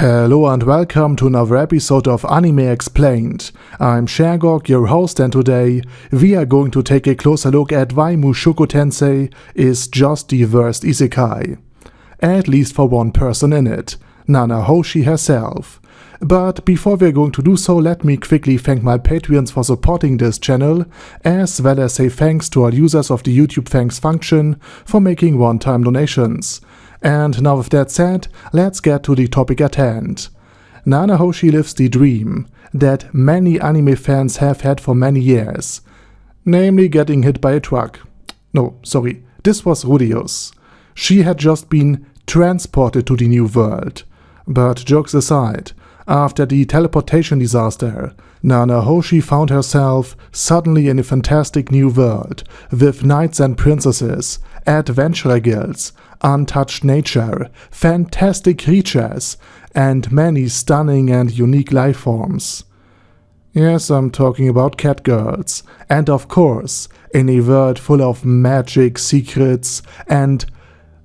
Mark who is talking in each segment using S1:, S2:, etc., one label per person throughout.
S1: Hello and welcome to another episode of Anime Explained. I'm Shergog, your host, and today we are going to take a closer look at why Mushoku Tensei is just the worst isekai. At least for one person in it, Nanahoshi herself. But before we're going to do so, let me quickly thank my Patreons for supporting this channel, as well as say thanks to all users of the YouTube thanks function for making one-time donations. And now with that said, let's get to the topic at hand. Nanahoshi lives the dream that many anime fans have had for many years, namely getting hit by a truck. No, sorry, this was rudeus. She had just been transported to the new world. But jokes aside, after the teleportation disaster, Nanahoshi found herself suddenly in a fantastic new world, with knights and princesses, adventurer guilds, untouched nature, fantastic creatures, and many stunning and unique life forms. Yes, I'm talking about cat girls, and of course, in a world full of magic, secrets, and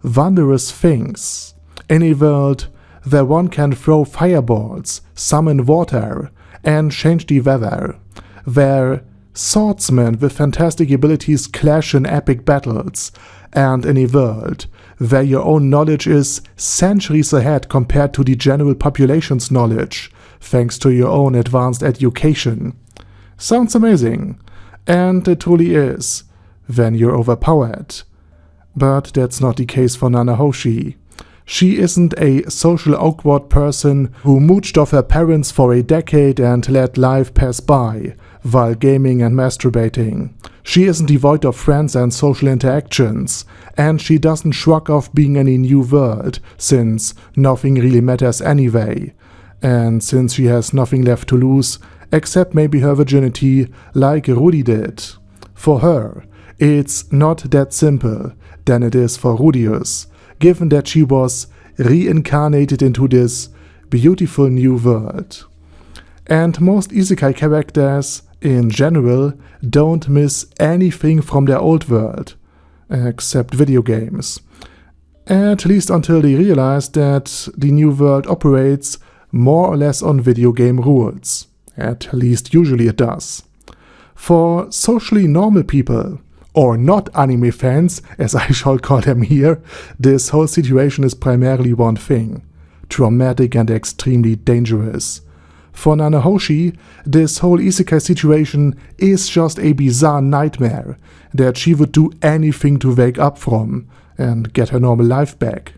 S1: wondrous things. In a world where one can throw fireballs, summon water, and change the weather, where swordsmen with fantastic abilities clash in epic battles, and in a world where your own knowledge is centuries ahead compared to the general population's knowledge, thanks to your own advanced education. Sounds amazing, and it truly is, when you're overpowered. But that's not the case for Nanahoshi. She isn't a social awkward person who mooched off her parents for a decade and let life pass by, while gaming and masturbating. She isn't devoid of friends and social interactions, and she doesn't shrug off being in a new world, since nothing really matters anyway. And since she has nothing left to lose, except maybe her virginity, like Rudy did. For her, it's not that simple than it is for rudeus, given that she was reincarnated into this beautiful new world. And most isekai characters, in general, don't miss anything from their old world, except video games. At least until they realize that the new world operates more or less on video game rules. At least usually it does. For socially normal people, or not anime fans, as I shall call them here, this whole situation is primarily one thing: traumatic and extremely dangerous. For Nanahoshi, this whole isekai situation is just a bizarre nightmare that she would do anything to wake up from and get her normal life back.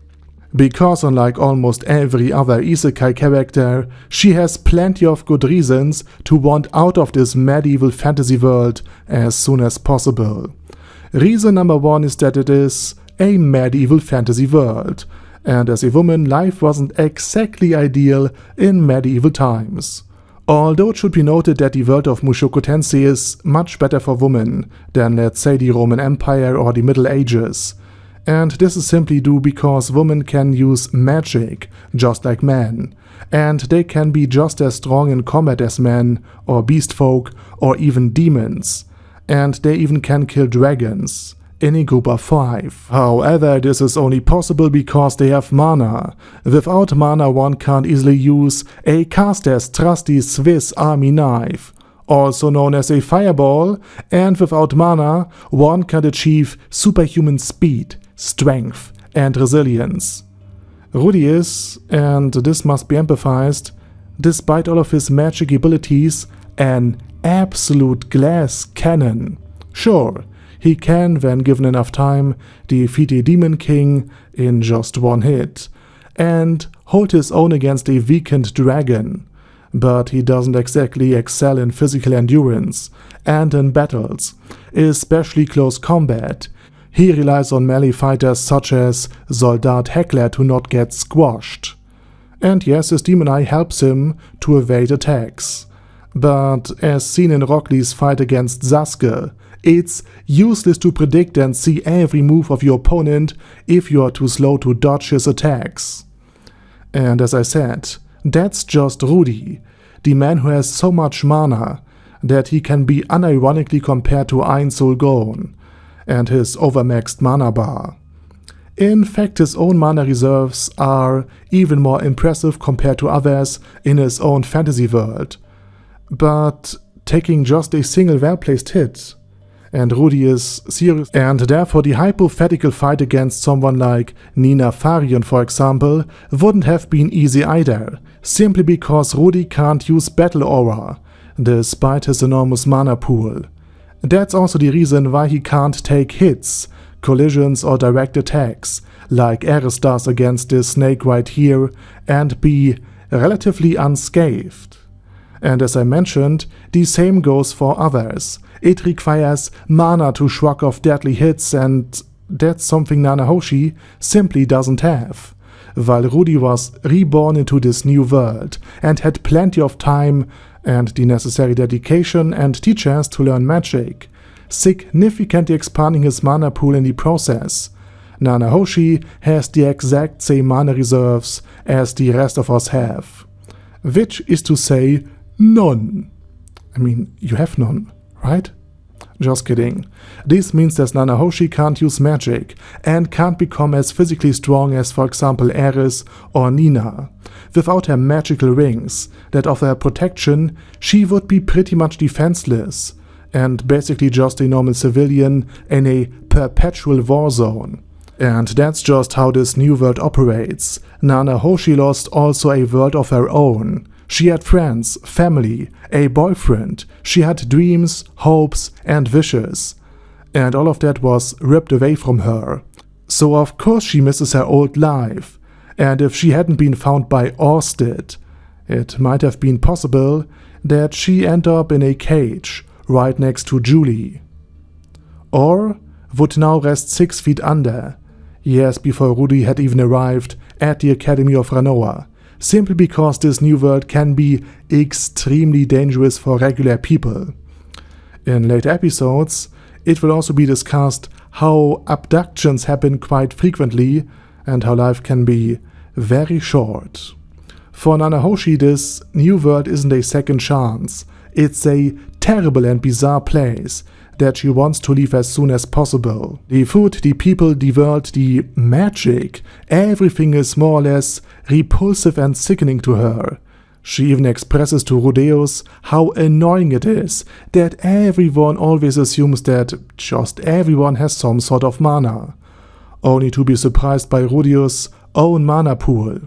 S1: Because unlike almost every other isekai character, she has plenty of good reasons to want out of this medieval fantasy world as soon as possible. Reason number one is that it is a medieval fantasy world, and as a woman, life wasn't exactly ideal in medieval times. Although it should be noted that the world of Mushoku Tensei is much better for women than, let's say, the Roman Empire or the Middle Ages. And this is simply due because women can use magic just like men, and they can be just as strong in combat as men, or beast folk, or even demons. And they even can kill dragons, in a group of 5. However, this is only possible because they have mana. Without mana, one can't easily use a caster's trusty Swiss army knife, also known as a fireball, and without mana, one can achieve superhuman speed, strength, and resilience. Rudy is, and this must be emphasized, despite all of his magic abilities, an absolute glass cannon. Sure, he can, when given enough time, defeat a demon king in just one hit, and hold his own against a weakened dragon. But he doesn't exactly excel in physical endurance, and in battles, especially close combat, he relies on melee fighters such as Soldat Heckler to not get squashed. And yes, his demon eye helps him to evade attacks. But as seen in Rock Lee's fight against Sasuke, it's useless to predict and see every move of your opponent if you are too slow to dodge his attacks. And as I said, that's just Rudy, the man who has so much mana that he can be unironically compared to Ein Soul Gon and his overmaxed mana bar. In fact, his own mana reserves are even more impressive compared to others in his own fantasy world. But taking just a single well-placed hit, and Rudy is serious, and therefore the hypothetical fight against someone like Nina Farion, for example, wouldn't have been easy either, simply because Rudy can't use Battle Aura, despite his enormous mana pool. That's also the reason why he can't take hits, collisions or direct attacks, like Ares does against this snake right here, and be relatively unscathed. And as I mentioned, the same goes for others. It requires mana to shrug off deadly hits, and that's something Nanahoshi simply doesn't have. While Rudy was reborn into this new world and had plenty of time and the necessary dedication and teachers to learn magic, significantly expanding his mana pool in the process, Nanahoshi has the exact same mana reserves as the rest of us have. Which is to say, none. I mean, you have none, right? Just kidding. This means that Nanahoshi can't use magic and can't become as physically strong as, for example, Ares or Nina. Without her magical rings that offer her protection, she would be pretty much defenseless and basically just a normal civilian in a perpetual war zone. And that's just how this new world operates. Nanahoshi lost also a world of her own. She had friends, family, a boyfriend, she had dreams, hopes and wishes. And all of that was ripped away from her. So of course she misses her old life. And if she hadn't been found by Orsted, it might have been possible that she ended up in a cage right next to Julie. Or would now rest 6 feet under, years before Rudy had even arrived at the Academy of Ranoa, simply because this new world can be extremely dangerous for regular people. In later episodes, it will also be discussed how abductions happen quite frequently and how life can be very short. For Nanahoshi, this new world isn't a second chance. It's a terrible and bizarre place that she wants to leave as soon as possible. The food, the people, the world, the magic, everything is more or less repulsive and sickening to her. She even expresses to Rudeus how annoying it is that everyone always assumes that just everyone has some sort of mana, only to be surprised by Rudeus' own mana pool.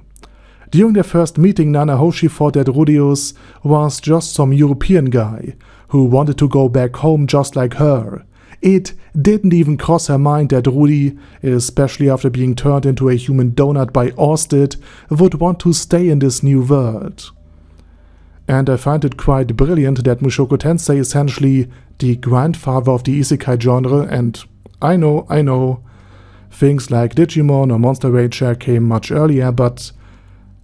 S1: During their first meeting, Nanahoshi thought that Rudeus was just some European guy who wanted to go back home just like her. It didn't even cross her mind that Rudy, especially after being turned into a human donut by Orsted, would want to stay in this new world. And I find it quite brilliant that Mushoku Tensei is essentially the grandfather of the Isekai genre, and I know, things like Digimon or Monster Ranger came much earlier, but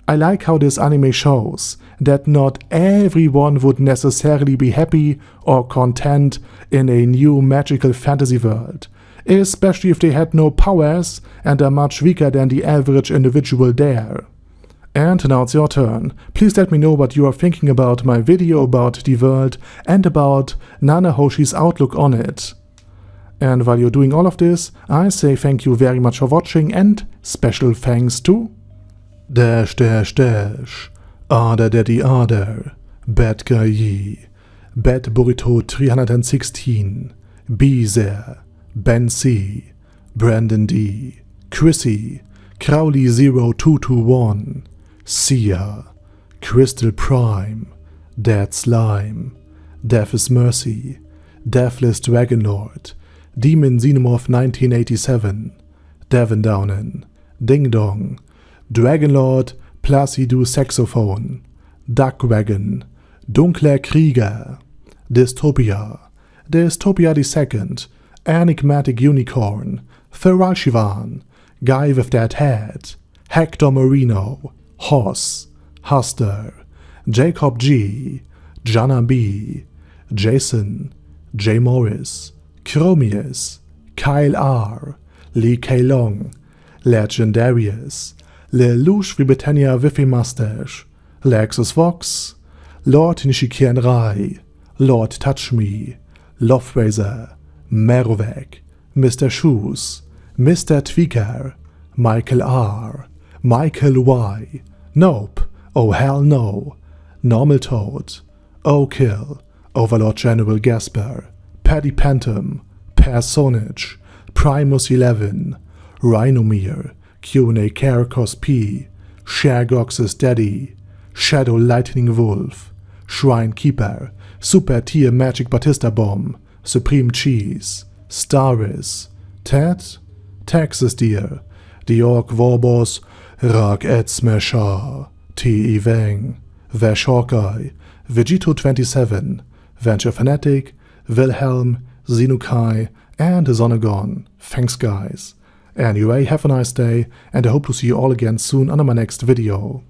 S1: I like how this anime shows that not everyone would necessarily be happy or content in a new magical fantasy world, especially if they had no powers and are much weaker than the average individual there. And now it's your turn. Please let me know what you are thinking about my video about the world and about Nanahoshi's outlook on it. And while you're doing all of this, I say thank you very much for watching, and special thanks to Ada Daddy Ada, Bad Guy Yi, Bad Burrito 316, Beezer, Ben C, Brandon D, Chrissy, Crowley 0221, Sia, Crystal Prime, Dead Slime, Death is Mercy, Deathless Dragonlord, Demon Xenomorph 1987, Devin Downen, Ding Dong, Dragonlord Placidu Saxophone, Duckwagon, Dunkler Krieger, Dystopia, Dystopia II, Enigmatic Unicorn, Feral Shivan, Guy with That Head, Hector Marino, Hoss, Huster, Jacob G, Jana B, Jason, J. Morris, Chromius, Kyle R, Lee K. Long, Legendarius, Lelouch Britannia Wiffy Mustache, Lexus Vox, Lord Nishikian Rai, Lord Touch Me, Loverazor, Merovec, Mr. Shoes, Mr. Tweaker, Michael R, Michael Y, Nope, oh hell no, Normal Toad, Oh Kill, Overlord General Gasper, Paddy Pantum, Personage, Primus 11, Rhinomere, Q&A Caracos P, Shergox's Daddy, Shadow Lightning Wolf, Shrine Keeper, Super Tier Magic Batista Bomb, Supreme Cheese, Staris, Ted, Texas Deer, The Orc Warboss, Rock Ed Smasher, T.E. Wang, Vash Hawkeye, Vegito 27, Venture Fanatic, Wilhelm, Xenukai, and Zonagon. Thanks guys. Anyway, have a nice day, and I hope to see you all again soon on my next video.